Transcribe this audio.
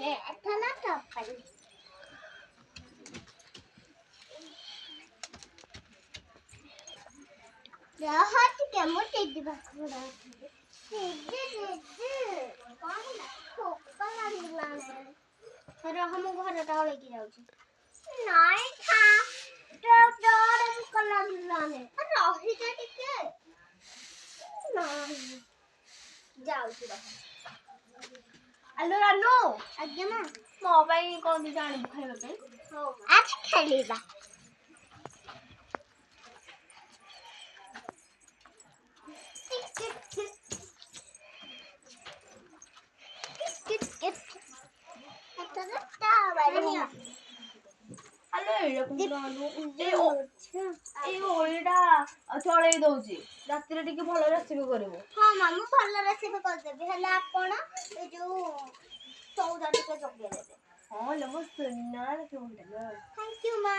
ଏଥନା ଟପାଲି ରହ ଟିକେ ମୁଁ ଟିଭି ପାଖକୁ ଯାଉଛି। କଣ ହେଲା? ଠୋପା ଲାଗିଲାଣି। ରହ ମୁଁ ଘରଟା ଓଳେଇକି ଯାଉଛି। ନାଇଁ ଖା ଜୋରରେ ଭୋକ ଲାଗିଲାଣି। ରହିଯା ଟିକେ। ନାଇଁ ଯାଉଛି ରହ। ଆଲୋ ରାନୁ, ଆଜ୍ଞା ମା। ମୋ ପାଇଁ କଣ ଦିଟା ଆଣିବୁ ଖାଇବା ପାଇଁ? ହଉ ଆଜି ଖେଳିବା। ଆଲୋ ଏଇଟା ଆଣୁ। ଏଇ ଓଳିଟା ଚଳେଇ ଦଉଛି। ରାତିରେ ଟିକେ ଭଲ ରେସିପି କରିବୁ। ହଁ ମା ମୁଁ ଭଲ ରେସିପି କରିଦେବି। ହେଲେ ଆପଣ ଏ ଯୋଉ ସଉଦା ଟିକେ ଯୋଗେଇ ଦେବେ। ହଁ ଲୋ ମୋ ସୁନା। ଥ୍ୟାଙ୍କ ୟୁ ମା।